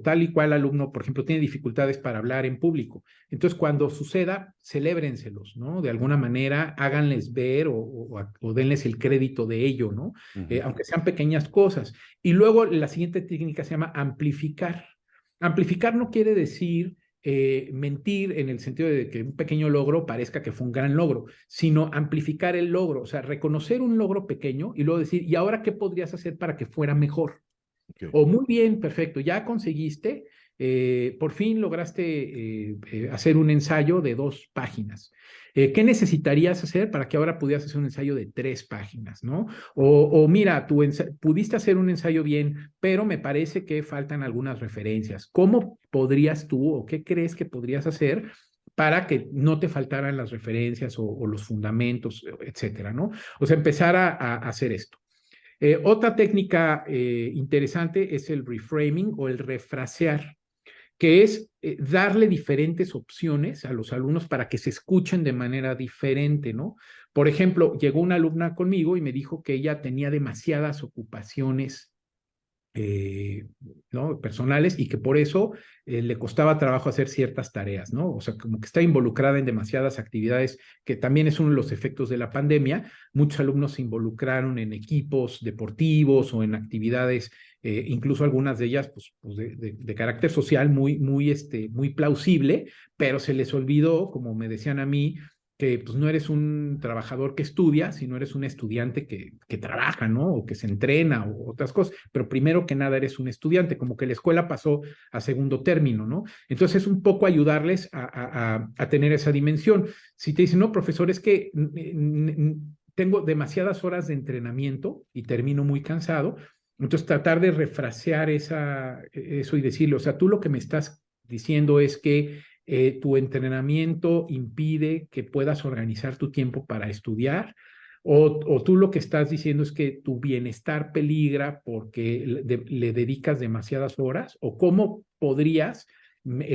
S3: tal y cual alumno, por ejemplo, tiene dificultades para hablar en público. Entonces, cuando suceda, celébrenselos, ¿no? De alguna manera, háganles ver o denles el crédito de ello, ¿no? Aunque sean pequeñas cosas. Y luego la siguiente técnica se llama amplificar. Amplificar no quiere decir mentir en el sentido de que un pequeño logro parezca que fue un gran logro, sino amplificar el logro, o sea, reconocer un logro pequeño y luego decir, ¿y ahora qué podrías hacer para que fuera mejor?
S2: Okay.
S3: O muy bien, perfecto, ya conseguiste, por fin lograste hacer un ensayo de 2 páginas. ¿Qué necesitarías hacer para que ahora pudieras hacer un ensayo de 3 páginas, ¿no? O mira, pudiste hacer un ensayo bien, pero me parece que faltan algunas referencias. ¿Cómo podrías tú o qué crees que podrías hacer para que no te faltaran las referencias o los fundamentos, etcétera, ¿no? O sea, empezar a hacer esto. Otra técnica interesante es el reframing o el refrasear, que es darle diferentes opciones a los alumnos para que se escuchen de manera diferente, ¿no? Por ejemplo, llegó una alumna conmigo y me dijo que ella tenía demasiadas ocupaciones eh, ¿no? personales y que por eso le costaba trabajo hacer ciertas tareas, ¿no? O sea, como que está involucrada en demasiadas actividades, que también es uno de los efectos de la pandemia. Muchos alumnos se involucraron en equipos deportivos o en actividades, incluso algunas de ellas, pues de carácter social muy plausible, pero se les olvidó, como me decían a mí, que pues no eres un trabajador que estudia, sino eres un estudiante que trabaja, ¿no? O que se entrena o otras cosas, pero primero que nada eres un estudiante, como que la escuela pasó a segundo término, ¿no? Entonces, un poco ayudarles a tener esa dimensión. Si te dicen, no, profesor, es que tengo demasiadas horas de entrenamiento y termino muy cansado, entonces tratar de refrasear eso y decirle, o sea, tú lo que me estás diciendo es que tu entrenamiento impide que puedas organizar tu tiempo para estudiar, o tú lo que estás diciendo es que tu bienestar peligra porque le dedicas demasiadas horas, o cómo podrías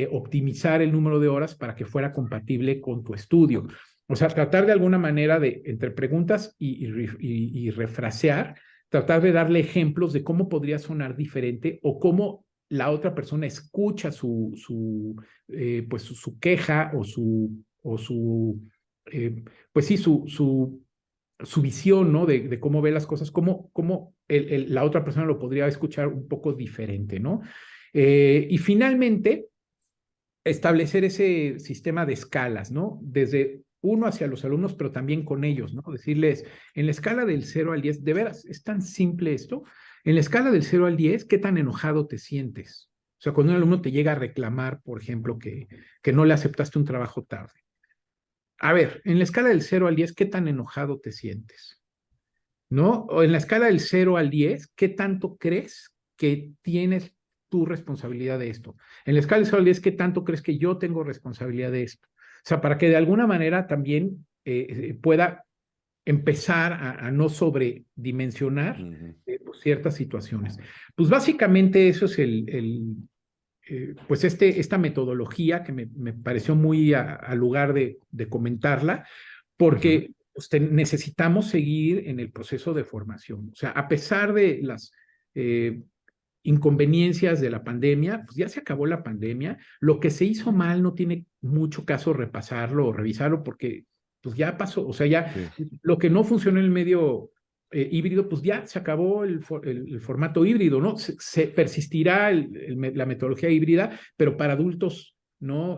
S3: optimizar el número de horas para que fuera compatible con tu estudio. O sea, tratar de alguna manera de, entre preguntas y refrasear, tratar de darle ejemplos de cómo podría sonar diferente o cómo la otra persona escucha pues su queja eh, pues sí, su visión, ¿no? De cómo ve las cosas, cómo la otra persona lo podría escuchar un poco diferente, ¿no? Y finalmente, establecer ese sistema de escalas, ¿no? Desde uno hacia los alumnos, pero también con ellos, ¿no? Decirles, en la escala del 0 al 10, de veras, es tan simple esto. En la escala del 0 al 10, ¿qué tan enojado te sientes? O sea, cuando un alumno te llega a reclamar, por ejemplo, que no le aceptaste un trabajo tarde. A ver, en la escala del 0 al 10, ¿qué tan enojado te sientes? ¿No? O en la escala del 0 al 10, ¿qué tanto crees que tienes tu responsabilidad de esto? En la escala del 0 al 10, ¿qué tanto crees que yo tengo responsabilidad de esto? O sea, para que de alguna manera también pueda empezar a no sobredimensionar pues, ciertas situaciones. Pues básicamente eso es pues esta metodología que me pareció muy al lugar de comentarla, porque pues, necesitamos seguir en el proceso de formación. O sea, a pesar de las eh, inconveniencias de la pandemia, pues ya se acabó la pandemia. Lo que se hizo mal no tiene mucho caso repasarlo o revisarlo porque pues ya pasó. O sea, ya
S2: Sí.
S3: lo que no funcionó en el medio híbrido, pues ya se acabó el formato híbrido, ¿no? Se persistirá la metodología híbrida, pero para adultos ¿no?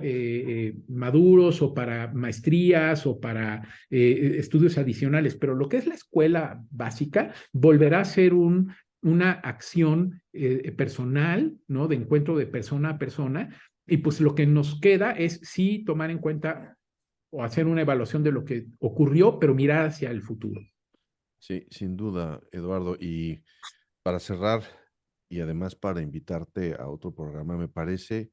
S3: Maduros o para maestrías o para estudios adicionales, pero lo que es la escuela básica volverá a ser una acción personal, ¿no? De encuentro de persona a persona, y pues lo que nos queda es sí tomar en cuenta o hacer una evaluación de lo que ocurrió, pero mirar hacia el futuro.
S2: Sí, sin duda, Eduardo. Y para cerrar, y además para invitarte a otro programa, me parece,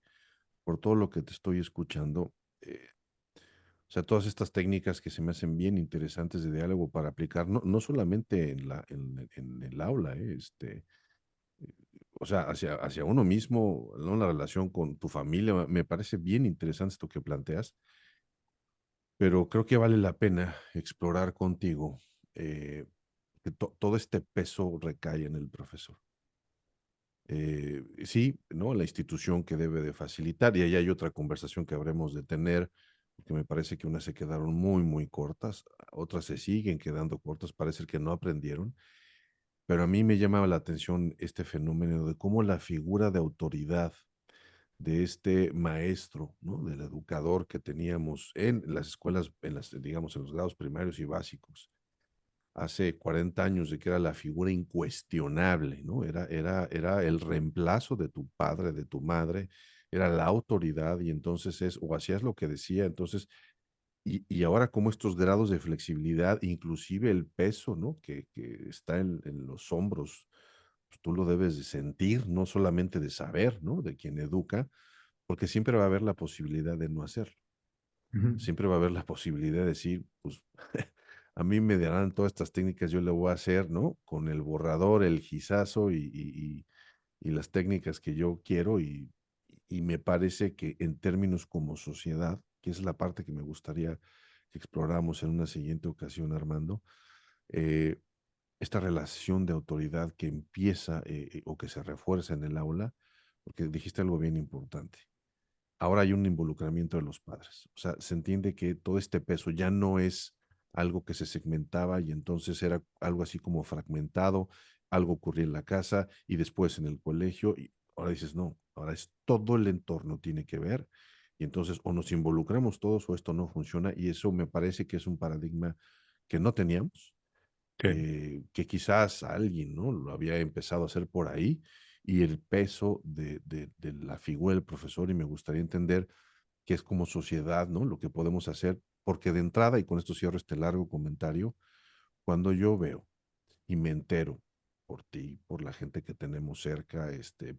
S2: por todo lo que te estoy escuchando, o sea, todas estas técnicas que se me hacen bien interesantes de diálogo para aplicar, no solamente en el aula, o sea, hacia uno mismo, ¿no? La relación con tu familia, me parece bien interesante esto que planteas, pero creo que vale la pena explorar contigo que todo este peso recae en el profesor. Sí, ¿no? La institución que debe de facilitar, y ahí hay otra conversación que habremos de tener, porque me parece que unas se quedaron muy, muy cortas, otras se siguen quedando cortas, parece que no aprendieron, pero a mí me llama la atención este fenómeno de cómo la figura de autoridad de este maestro, ¿no? Del educador que teníamos en las escuelas, digamos, en los grados primarios y básicos, hace 40 años, de que era la figura incuestionable, ¿no? Era el reemplazo de tu padre, de tu madre, era la autoridad y entonces o hacías lo que decía, entonces, y ahora como estos grados de flexibilidad, inclusive el peso, ¿no? Que está en los hombros, pues tú lo debes de sentir, no solamente de saber, ¿no? De quien educa, porque siempre va a haber la posibilidad de no hacerlo.
S3: Uh -huh.
S2: Siempre va a haber la posibilidad de decir, pues, a mí me darán todas estas técnicas, yo le voy a hacer, ¿no? Con el borrador, el gizazo y las técnicas que yo quiero y me parece que en términos como sociedad, que es la parte que me gustaría que exploráramos en una siguiente ocasión, Armando, eh, esta relación de autoridad que empieza o que se refuerza en el aula, porque dijiste algo bien importante. Ahora hay un involucramiento de los padres. O sea, se entiende que todo este peso ya no es algo que se segmentaba y entonces era algo así como fragmentado, algo ocurría en la casa y después en el colegio. Y ahora dices, no, ahora es todo el entorno tiene que ver. Y entonces o nos involucramos todos o esto no funciona. Y eso me parece que es un paradigma que no teníamos,
S1: Sí.
S2: que quizás alguien, ¿no? Lo había empezado a hacer por ahí, y el peso de la figura del profesor, y me gustaría entender qué es como sociedad, ¿no? Lo que podemos hacer, porque de entrada, y con esto cierro este largo comentario, cuando yo veo y me entero por ti, por la gente que tenemos cerca,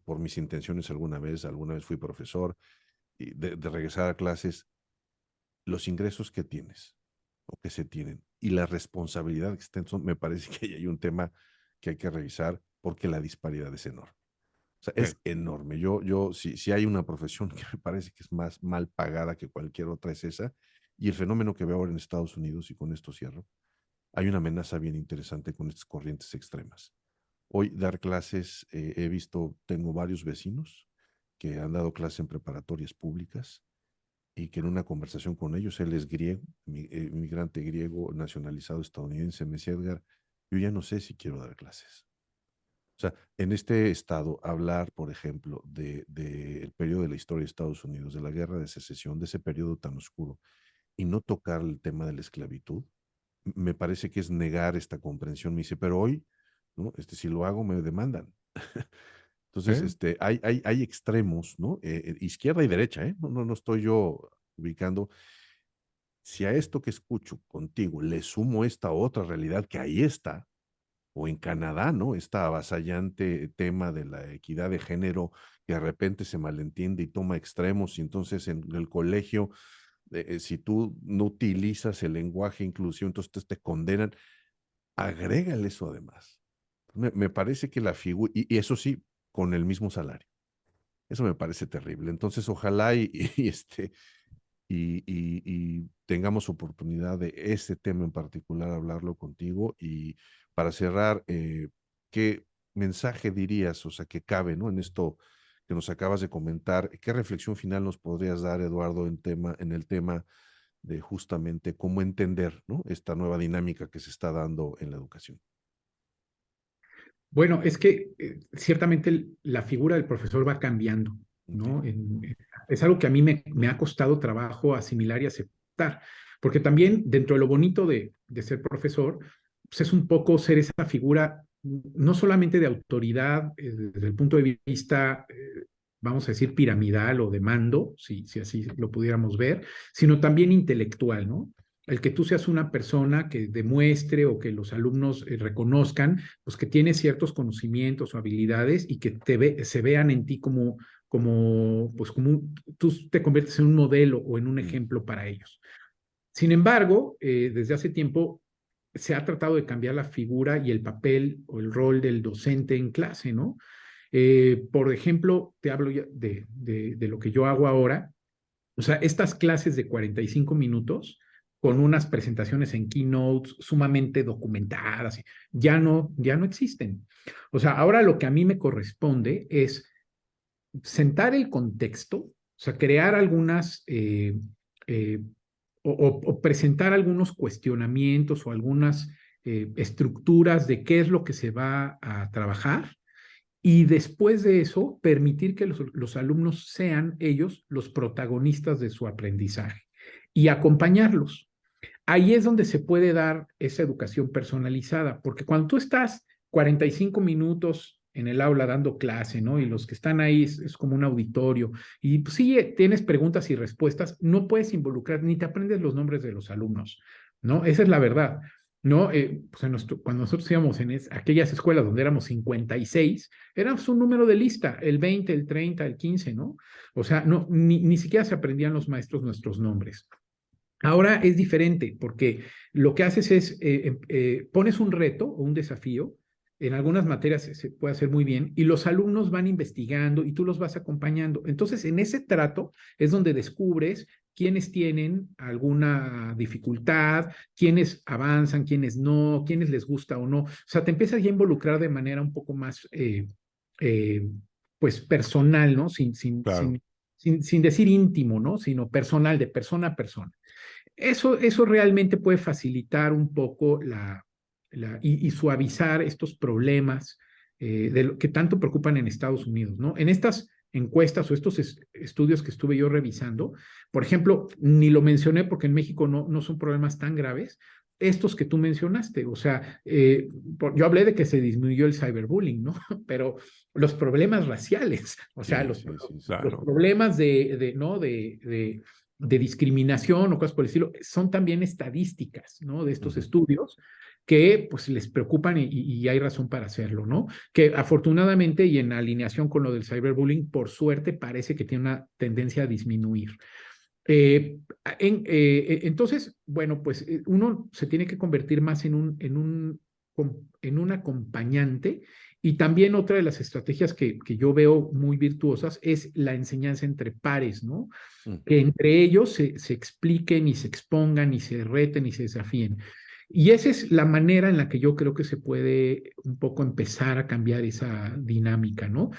S2: por mis intenciones alguna vez fui profesor, y de regresar a clases, los ingresos que tienes o que se tienen y la responsabilidad que estén, me parece que ahí hay un tema que hay que revisar porque la disparidad es enorme. O sea,
S1: Sí.
S2: es enorme. Yo si hay una profesión que me parece que es más mal pagada que cualquier otra, es esa. Y el fenómeno que veo ahora en Estados Unidos, y con esto cierro, hay una amenaza bien interesante con estas corrientes extremas. Hoy dar clases, he visto, tengo varios vecinos que han dado clases en preparatorias públicas y que en una conversación con ellos, él es griego, inmigrante griego nacionalizado estadounidense, me decía: Edgar, yo ya no sé si quiero dar clases. O sea, en este estado, hablar, por ejemplo, el periodo de la historia de Estados Unidos, de la guerra de secesión, de ese periodo tan oscuro, y no tocar el tema de la esclavitud, me parece que es negar esta comprensión. Me dice, pero hoy, ¿no? Si lo hago, me demandan. Entonces,
S1: Sí.
S2: hay extremos, ¿no? Izquierda y derecha, ¿eh? No estoy yo ubicando. Si a esto que escucho contigo le sumo esta otra realidad que ahí está, o en Canadá, ¿no? Esta avasallante tema de la equidad de género que de repente se malentiende y toma extremos, y entonces en el colegio, si tú no utilizas el lenguaje inclusivo, entonces te condenan. Agrégale eso además. Me parece que la figura, y eso sí, con el mismo salario. Eso me parece terrible. Entonces, ojalá y tengamos oportunidad de ese tema en particular hablarlo contigo. Y para cerrar, ¿qué mensaje dirías, o sea, que cabe, ¿no? En esto que nos acabas de comentar? ¿Qué reflexión final nos podrías dar, Eduardo, en el tema de justamente cómo entender, ¿no? Esta nueva dinámica que se está dando en la educación?
S3: Bueno, es que ciertamente la figura del profesor va cambiando,
S2: Ok.
S3: ¿no? Es algo que a mí me ha costado trabajo asimilar y aceptar, porque también dentro de lo bonito de ser profesor, pues es un poco ser esa figura, no solamente de autoridad desde el punto de vista, vamos a decir, piramidal o de mando, si así lo pudiéramos ver, sino también intelectual, ¿no? El que tú seas una persona que demuestre o que los alumnos reconozcan pues que tienes ciertos conocimientos o habilidades y que se vean en ti pues tú te conviertes en un modelo o en un
S2: Mm.
S3: ejemplo para ellos. Sin embargo, desde hace tiempo se ha tratado de cambiar la figura y el papel o el rol del docente en clase, ¿no? Por ejemplo, te hablo de lo que yo hago ahora. O sea, estas clases de 45 minutos con unas presentaciones en keynotes sumamente documentadas, ya no existen. O sea, ahora lo que a mí me corresponde es sentar el contexto, o sea, crear algunas eh, o presentar algunos cuestionamientos o algunas estructuras de qué es lo que se va a trabajar y después de eso, permitir que los alumnos sean ellos los protagonistas de su aprendizaje y acompañarlos. Ahí es donde se puede dar esa educación personalizada, porque cuando tú estás 45 minutos en el aula dando clase, ¿no? Y los que están ahí es como un auditorio, y pues, sí tienes preguntas y respuestas, no puedes involucrar, ni te aprendes los nombres de los alumnos, ¿no? Esa es la verdad. ¿No? Pues cuando nosotros íbamos en aquellas escuelas donde éramos 56, éramos un número de lista, el 20, el 30, el 15, ¿no? O sea, no, ni siquiera se aprendían los maestros nuestros nombres. Ahora es diferente porque lo que haces es, pones un reto o un desafío, en algunas materias se puede hacer muy bien y los alumnos van investigando y tú los vas acompañando. Entonces, en ese trato es donde descubres quiénes tienen alguna dificultad, quiénes avanzan, quiénes no, quiénes les gusta o no. O sea, te empiezas ya a involucrar de manera un poco más, eh, pues, personal, ¿no?
S1: Claro.
S3: Sin decir íntimo, ¿no? Sino personal, de persona a persona. Eso realmente puede facilitar un poco y suavizar estos problemas que tanto preocupan en Estados Unidos, ¿no? En estas encuestas o estos estudios que estuve yo revisando, por ejemplo, ni lo mencioné porque en México no son problemas tan graves, estos que tú mencionaste, o sea, yo hablé de que se disminuyó el cyberbullying, ¿no? Pero los problemas raciales, o sea,
S2: Sí,
S3: los,
S2: sí, sí, sí.
S3: los
S1: Claro.
S3: problemas ¿no? De discriminación o cosas por el estilo, son también estadísticas, ¿no? De estos estudios que pues les preocupan y hay razón para hacerlo, ¿no? Que afortunadamente y en alineación con lo del cyberbullying, por suerte parece que tiene una tendencia a disminuir. Entonces, bueno, pues uno se tiene que convertir más en un acompañante y también otra de las estrategias que yo veo muy virtuosas es la enseñanza entre pares, ¿no?
S2: Mm.
S3: Que entre ellos se expliquen y se expongan y se reten y se desafíen. Y esa es la manera en la que yo creo que se puede un poco empezar a cambiar esa dinámica, ¿no?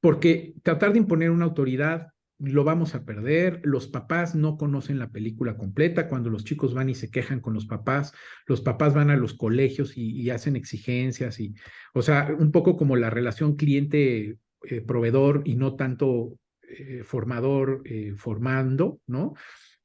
S3: Porque tratar de imponer una autoridad lo vamos a perder. Los papás no conocen la película completa. Cuando los chicos van y se quejan con los papás van a los colegios y hacen exigencias o sea, un poco como la relación cliente-proveedor y no tanto formador formando, ¿no?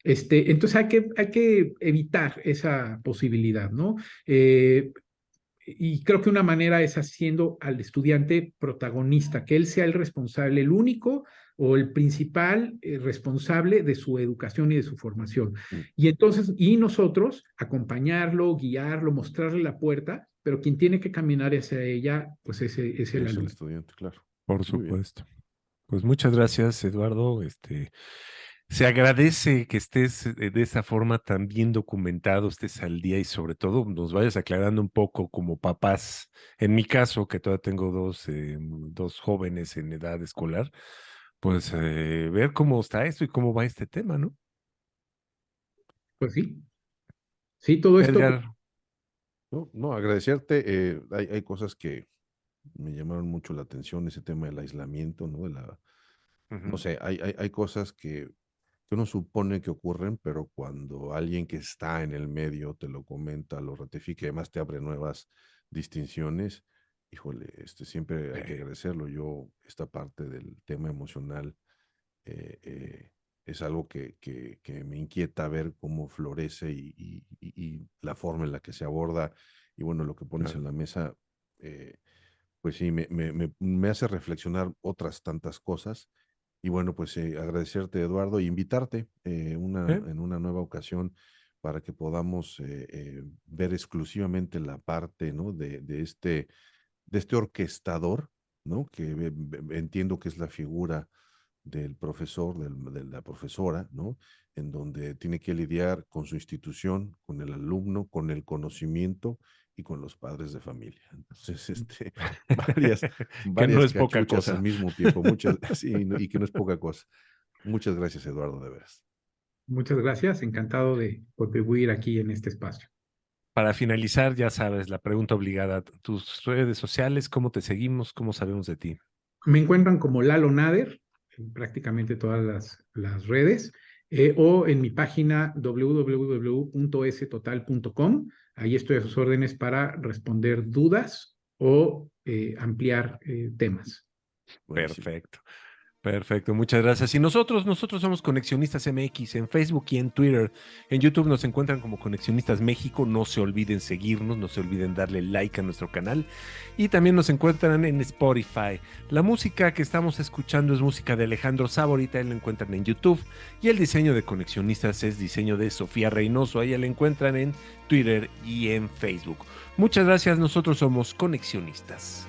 S3: Entonces hay que evitar esa posibilidad, ¿no? Y creo que una manera es haciendo al estudiante protagonista, que él sea el responsable, el único o el principal responsable de su educación y de su formación.
S2: Mm.
S3: Y entonces, y nosotros acompañarlo, guiarlo, mostrarle la puerta, pero quien tiene que caminar hacia ella, pues ese es el
S2: Es el
S3: alumno.
S2: estudiante, claro.
S1: Por
S2: Muy bien.
S1: supuesto. Pues muchas gracias, Eduardo. Se agradece que estés de esa forma tan bien documentado, estés al día y sobre todo nos vayas aclarando un poco como papás. En mi caso, que todavía tengo dos jóvenes en edad escolar, pues ver cómo está esto y cómo va este tema, ¿no?
S3: Pues sí, sí, todo esto, pues,
S1: Edgar.
S2: No, no, agradecerte. Hay cosas que me llamaron mucho la atención, ese tema del aislamiento, ¿no? No
S1: Ujú.
S2: sé, hay cosas que uno supone que ocurren, pero cuando alguien que está en el medio te lo comenta, lo ratifica, y además te abre nuevas distinciones, híjole, siempre hay que
S1: Eh,
S2: agradecerlo. Yo, esta parte del tema emocional, eh, eh, es algo que me inquieta ver cómo florece y la forma en la que se aborda. Y bueno, lo que pones
S1: claro.
S2: en la mesa, eh, pues sí, me hace reflexionar otras tantas cosas. Y bueno, pues agradecerte, Eduardo, y invitarte
S1: ¿Eh?
S2: en una nueva ocasión para que podamos ver exclusivamente la parte, ¿no? De este orquestador, ¿no? Que entiendo que es la figura del profesor, de la profesora, ¿no? En donde tiene que lidiar con su institución, con el alumno, con el conocimiento y con los padres de familia. Entonces, varias,
S1: Que no
S2: varias
S1: es poca
S2: cachuchas al
S1: cosa.
S2: mismo tiempo, muchas, sí, y que no es poca cosa. Muchas gracias, Eduardo, de veras.
S3: muchas gracias, encantado de contribuir aquí en este espacio.
S1: Para finalizar, ya sabes, la pregunta obligada, tus redes sociales, ¿cómo te seguimos? ¿Cómo sabemos de ti?
S3: Me encuentran como Lalo Nader en prácticamente todas las redes o en mi página www.stotal.com. Ahí estoy a sus órdenes para responder dudas o ampliar temas.
S2: Buenísimo.
S1: Perfecto. Perfecto, muchas gracias. Y nosotros somos Conexionistas MX en Facebook y en Twitter. En YouTube nos encuentran como Conexionistas México. No se olviden seguirnos, no se olviden darle like a nuestro canal. Y también nos encuentran en Spotify. La música que estamos escuchando es música de Alejandro Saborita, ahí lo encuentran en YouTube. Y el diseño de Conexionistas es diseño de Sofía Reynoso, ahí la encuentran en Twitter y en Facebook. Muchas gracias, nosotros somos Conexionistas.